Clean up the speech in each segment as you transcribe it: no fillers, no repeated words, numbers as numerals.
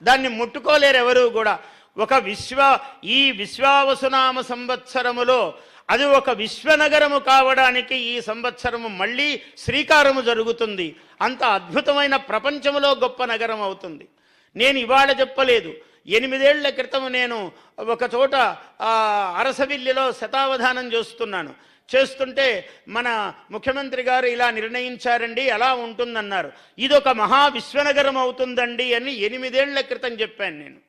దాన్ని ముట్టుకోలేరు ఎవరు కూడా. ఈ విశ్వావసునామ సంవత్సరములో అది ఒక విశ్వనగరము కావడానికి ఈ సంవత్సరము మళ్ళీ శ్రీకారము జరుగుతుంది. అంత అద్భుతమైన ప్రపంచంలో గొప్ప నగరం అవుతుంది. నేను ఇవాళ చెప్పలేదు, 8 ఏళ్ల క్రితం నేను ఒక చోట అరసవిల్లిలో శతావధానం చేస్తుంటే మన ముఖ్యమంత్రి గారు ఇలా నిర్ణయించారండి, ఎలా ఉంటుందన్నారు. ఇదొక మహా విశ్వనగరం అవుతుందండి అని 8 ఏళ్ల క్రితం చెప్పాను నేను.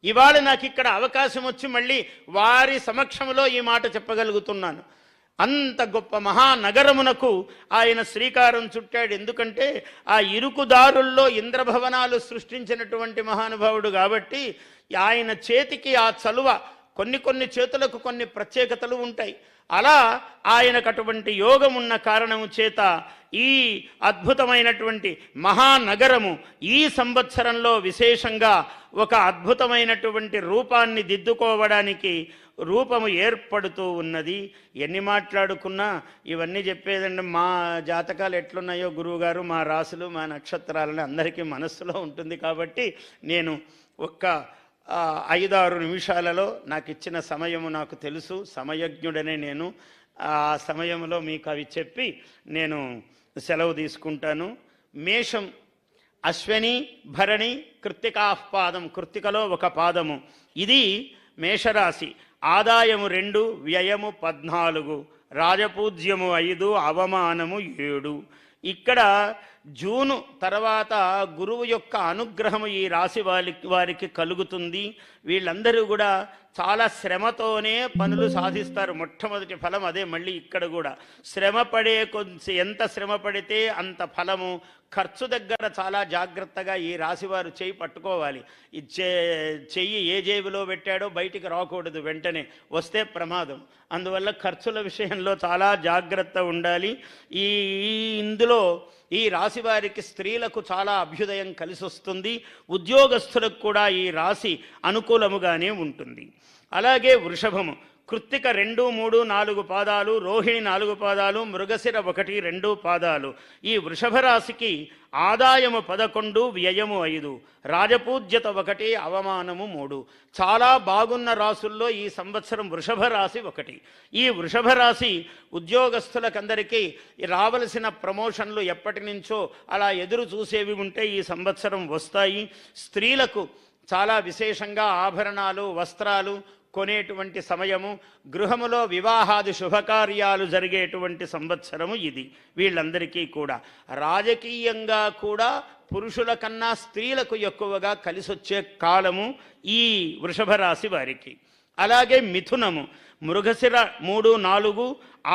ఇవాళ నాకు ఇక్కడ అవకాశం వచ్చి మళ్ళీ వారి సమక్షంలో ఈ మాట చెప్పగలుగుతున్నాను. అంత గొప్ప మహానగరమునకు ఆయన శ్రీకారం చుట్టాడు. ఎందుకంటే ఆ ఇరుకుదారుల్లో ఇంద్రభవనాలు సృష్టించినటువంటి మహానుభావుడు కాబట్టి ఆయన చేతికి ఆ చలువ, కొన్ని చేతులకు కొన్ని ప్రత్యేకతలు ఉంటాయి. అలా ఆయనకు అటువంటి యోగం ఉన్న కారణము చేత ఈ అద్భుతమైనటువంటి మహానగరము ఈ సంవత్సరంలో విశేషంగా ఒక అద్భుతమైనటువంటి రూపాన్ని దిద్దుకోవడానికి రూపము ఏర్పడుతూ ఉన్నది. ఎన్ని మాట్లాడుకున్నా ఇవన్నీ చెప్పేదండి. మా జాతకాలు ఎట్లున్నాయో గురువుగారు, మా రాసులు, మా నక్షత్రాలని అందరికీ మనస్సులో ఉంటుంది. కాబట్టి నేను ఒక్క 5-6 నిమిషాలలో నాకు ఇచ్చిన సమయము నాకు తెలుసు, సమయజ్ఞుడనే నేను. ఆ సమయంలో మీకు అవి చెప్పి నేను సెలవు తీసుకుంటాను. మేషం అశ్వని, భరణి, కృత్తికాపాదం, కృత్తికలో ఒక పాదము. ఇది మేషరాశి. ఆదాయము 2, వ్యయము 14, రాజపూజ్యము 5, అవమానము 7. ఇక్కడ జూను తర్వాత గురువు యొక్క అనుగ్రహము ఈ రాశి వారికి కలుగుతుంది. వీళ్ళందరూ కూడా చాలా శ్రమతోనే పనులు సాధిస్తారు. మొట్టమొదటి ఫలం అదే. మళ్ళీ ఇక్కడ కూడా ఎంత శ్రమ పడితే అంత ఫలము. ఖర్చు దగ్గర చాలా జాగ్రత్తగా ఈ రాశివారు చేయి పట్టుకోవాలి. ఈ చెయ్యి ఏ జేబులో పెట్టాడో బయటికి రాకూడదు, వెంటనే వస్తే ప్రమాదం. అందువల్ల ఖర్చుల విషయంలో చాలా జాగ్రత్త ఉండాలి. ఇందులో ఈ రాశి వారికి స్త్రీలకు చాలా అభ్యుదయం కలిసి వస్తుంది. ఉద్యోగస్తులకు కూడా ఈ రాశి అనుకూలముగానే ఉంటుంది. అలాగే వృషభము, కృత్తిక 2, 3, 4 పాదాలు, రోహిణి 4 పాదాలు, మృగశిర 1, 2 పాదాలు. ఈ వృషభ రాశికి ఆదాయము 11, వ్యయము 5, రాజపూజ్యత 1, అవమానము 3. చాలా బాగున్న రాసుల్లో ఈ సంవత్సరం వృషభ రాశి 1. ఈ వృషభ రాశి ఉద్యోగస్తులకందరికీ రావలసిన ప్రమోషన్లు ఎప్పటి నుంచో అలా ఎదురు చూసేవి ఉంటే ఈ సంవత్సరం వస్తాయి. స్త్రీలకు చాలా విశేషంగా ఆభరణాలు, వస్త్రాలు కొనేటువంటి సమయము, గృహములో వివాహాది శుభకార్యాలు జరిగేటువంటి సంవత్సరము ఇది వీళ్ళందరికీ కూడా. రాజకీయంగా కూడా పురుషుల కన్నా స్త్రీలకు ఎక్కువగా కలిసొచ్చే కాలము ఈ వృషభ రాశి వారికి. అలాగే మిథునము, మృగశిర 3, 4,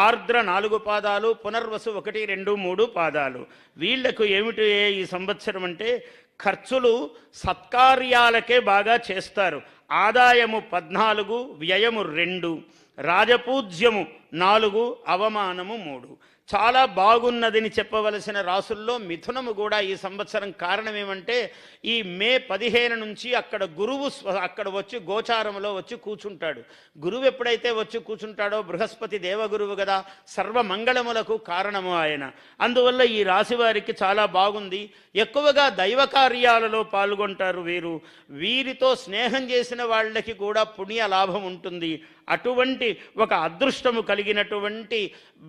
ఆర్ద్ర 4 పాదాలు, పునర్వసు 1, 2, 3 పాదాలు. వీళ్లకు ఏమిటి ఈ సంవత్సరం అంటే ఖర్చులు సత్కార్యాలకే బాగా చేస్తారు. ఆదాయము 14, వ్యయము 2, రాజపూజ్యము 4, అవమానము 3. చాలా బాగున్నదని చెప్పవలసిన రాసుల్లో మిథునము కూడా ఈ సంవత్సరం. కారణం ఏమంటే ఈ మే 15 నుంచి అక్కడ గురువు అక్కడ వచ్చి గోచారములో వచ్చి కూర్చుంటాడు. గురువు ఎప్పుడైతే వచ్చి కూర్చుంటాడో, బృహస్పతి దేవగురువు కదా, సర్వమంగళములకు కారణము ఆయన. అందువల్ల ఈ రాశి వారికి చాలా బాగుంది. ఎక్కువగా దైవ కార్యాలలో పాల్గొంటారు వీరితో స్నేహం చేసిన వాళ్ళకి కూడా పుణ్య లాభం ఉంటుంది. అటువంటి ఒక అదృష్టము కలిగినటువంటి,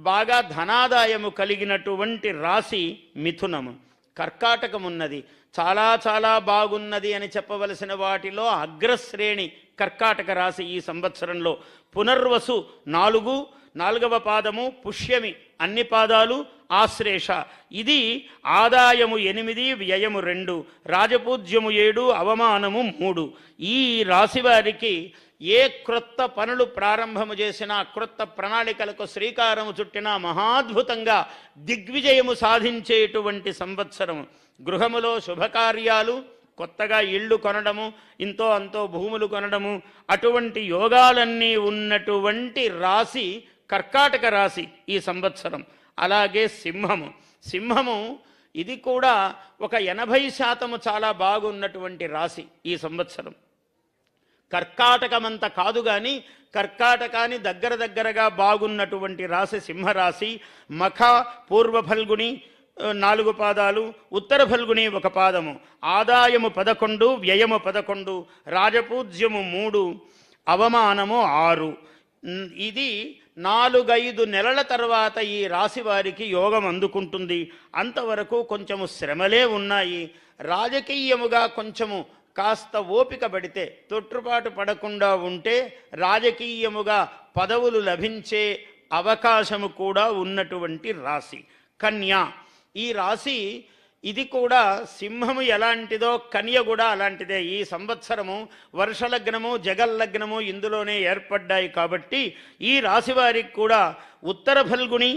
బాగా ధనాదాయము కలిగినటువంటి రాశి మిథునము. కర్కాటకం ఉన్నది, చాలా చాలా బాగున్నది అని చెప్పవలసిన వాటిలో అగ్రశ్రేణి కర్కాటక రాశి ఈ సంవత్సరంలో. పునర్వసు 4, 4వ పాదము, పుష్యమి అన్ని పాదాలు, ఆశ్లేష. ఇది ఆదాయము 8, వ్యయము 2, రాజపూజ్యము 7, అవమానము 3. ఈ రాశి వారికి ఏ క్రొత్త పనులు ప్రారంభము చేసినా, క్రొత్త ప్రణాళికలకు శ్రీకారము చుట్టినా మహాద్భుతంగా దిగ్విజయము సాధించేటువంటి సంవత్సరము. గృహములో శుభకార్యాలు, కొత్తగా ఇళ్ళు కొనడము, ఇంతో అంతో భూములు కొనడము, అటువంటి యోగాలన్నీ ఉన్నటువంటి రాశి కర్కాటక రాశి ఈ సంవత్సరం. అలాగే సింహము ఇది కూడా ఒక 80% చాలా బాగున్నటువంటి రాశి ఈ సంవత్సరం. కర్కాటకమంత కాదు కానీ కర్కాటకాన్ని దగ్గరగా బాగున్నటువంటి రాశి సింహరాశి. మఖ, పూర్వ ఫల్గుని, 4 పాదాలు, ఉత్తర ఫల్గుని 1 పాదము, ఆదాయము 11, వ్యయము 11, రాజపూజ్యము 3, అవమానము 6. ఇది 4-5 నెలల తర్వాత ఈ రాశి వారికి యోగం అందుకుంటుంది. అంతవరకు కొంచెము శ్రమలే ఉన్నాయి. రాజకీయముగా కొంచెము కాస్త ఓపిక పడితే, తొట్టుపాటు పడకుండా ఉంటే రాజకీయముగా పదవులు లభించే అవకాశము కూడా ఉన్నటువంటి రాశి కన్యా. ఈ రాశి ఇది కూడా సింహము ఎలాంటిదో కన్య కూడా అలాంటిదే. ఈ సంవత్సరము వర్షలగ్నము జగల్లగ్నము ఇందులోనే ఏర్పడ్డాయి కాబట్టి ఈ రాశి వారికి కూడా ఉత్తర ఫల్గుని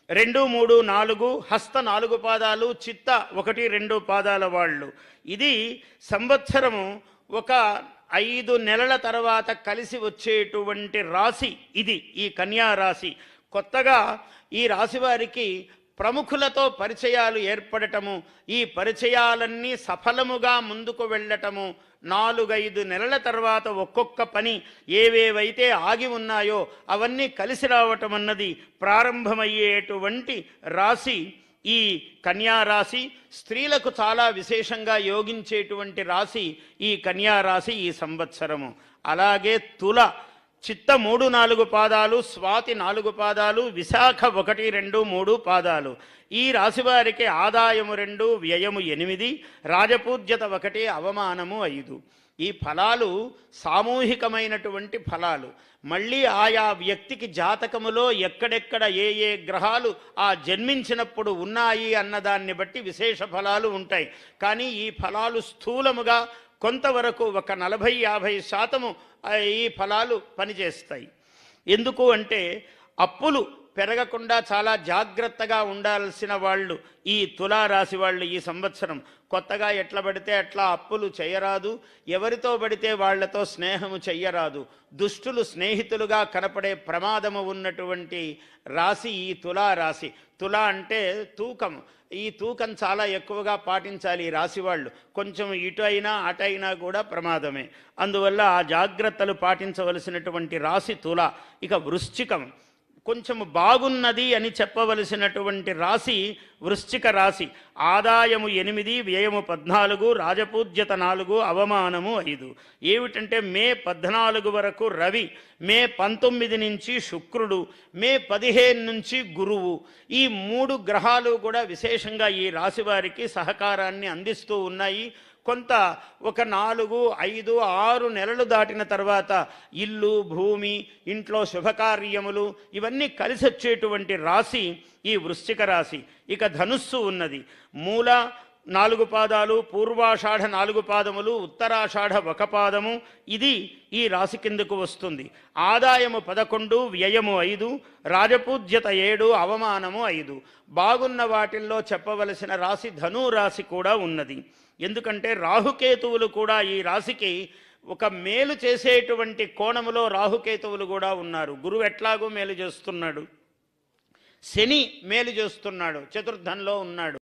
2, 3, 4, హస్త 4 పాదాలు, చిత్త 1, 2 పాదాల వాళ్ళు. ఇది సంవత్సరము ఒక 5 నెలల తర్వాత కలిసి వచ్చేటువంటి రాశి ఇది, ఈ కన్యా రాశి. కొత్తగా ఈ రాశి వారికి ప్రముఖులతో పరిచయాలు ఏర్పడటము, ఈ పరిచయాలన్నీ సఫలముగా ముందుకు వెళ్ళటము, 4-5 నెలల తర్వాత ఒక్కొక్క పని ఏవేవైతే ఆగి ఉన్నాయో అవన్నీ కలిసి రావటం అన్నది ప్రారంభమయ్యేటువంటి రాశి ఈ కన్యా రాశి. స్త్రీలకు చాలా విశేషంగా యోగించేటువంటి రాశి ఈ కన్యా రాశి ఈ సంవత్సరము. అలాగే తుల చిత్త 3, 4 పాదాలు, స్వాతి 4 పాదాలు, విశాఖ 1, 2, 3 పాదాలు. ఈ రాశి వారికి ఆదాయము 2, వ్యయము 8, రాజపూజ్యత 1, అవమానము 5. ఈ ఫలాలు సామూహికమైనటువంటి ఫలాలు. మళ్ళీ ఆయా వ్యక్తికి జాతకములో ఎక్కడెక్కడ ఏ ఏ గ్రహాలు ఆ జన్మించినప్పుడు ఉన్నాయి అన్నదాన్ని బట్టి విశేష ఫలాలు ఉంటాయి. కానీ ఈ ఫలాలు స్థూలముగా కొంతవరకు ఒక 40-50% ఈ ఫలాలు పనిచేస్తాయి. ఎందుకు అంటే అప్పులు పెరగకుండా చాలా జాగ్రత్తగా ఉండాల్సిన వాళ్ళు ఈ తులారాశి వాళ్ళు ఈ సంవత్సరం. కొత్తగా ఎట్లా పడితే అట్లా అప్పులు చేయరాదు, ఎవరితో పడితే వాళ్లతో స్నేహము చెయ్యరాదు. దుష్టులు స్నేహితులుగా కనపడే ప్రమాదము ఉన్నటువంటి రాశి ఈ తులారాశి. తుల అంటే తూకం. ఈ తూకం చాలా ఎక్కువగా పాటించాలి ఈ రాశి వాళ్ళు. కొంచెం ఇటు అయినా అటైనా కూడా ప్రమాదమే. అందువల్ల ఆ జాగ్రత్తలు పాటించవలసినటువంటి రాశి తుల. ఇక వృశ్చికం కొంచెం బాగున్నది అని చెప్పవలసినటువంటి రాశి వృశ్చిక రాశి. ఆదాయము 8, వ్యయము 14, రాజపూజ్యత 4, అవమానము 5. ఏమిటంటే మే 14 వరకు రవి, మే 19 నుంచి శుక్రుడు, మే 15 నుంచి గురువు. ఈ 3 గ్రహాలు కూడా విశేషంగా ఈ రాశి వారికి సహకారాన్ని అందిస్తూ ఉన్నాయి. కొంత ఒక 4, 5, 6 నెలలు దాటిన తర్వాత ఇల్లు, భూమి, ఇంట్లో శుభకార్యములు ఇవన్నీ కలిసి వచ్చేటువంటి రాశి ఈ వృశ్చిక రాశి. ఇక ధనుస్సు ఉన్నది. మూల 4 పాదాలు, పూర్వాషాఢ 4 పాదములు, ఉత్తరాషాఢ 1 పాదము. ఇది ఈ రాశి కిందకు వస్తుంది. ఆదాయము 11, వ్యయము 5, రాజపూజ్యత 7, అవమానము 5. బాగున్న వాటిల్లో చెప్పవలసిన రాశి ధను రాశి కూడా ఉన్నది. ఎందుకంటే రాహుకేతువులు కూడా ఈ రాశికి ఒక మేలు చేసేటువంటి కోణములో రాహుకేతువులు కూడా ఉన్నారు. గురువు ఎట్లాగో మేలు చేస్తున్నాడు, శని మేలు చేస్తున్నాడు, చతుర్థంలో ఉన్నాడు.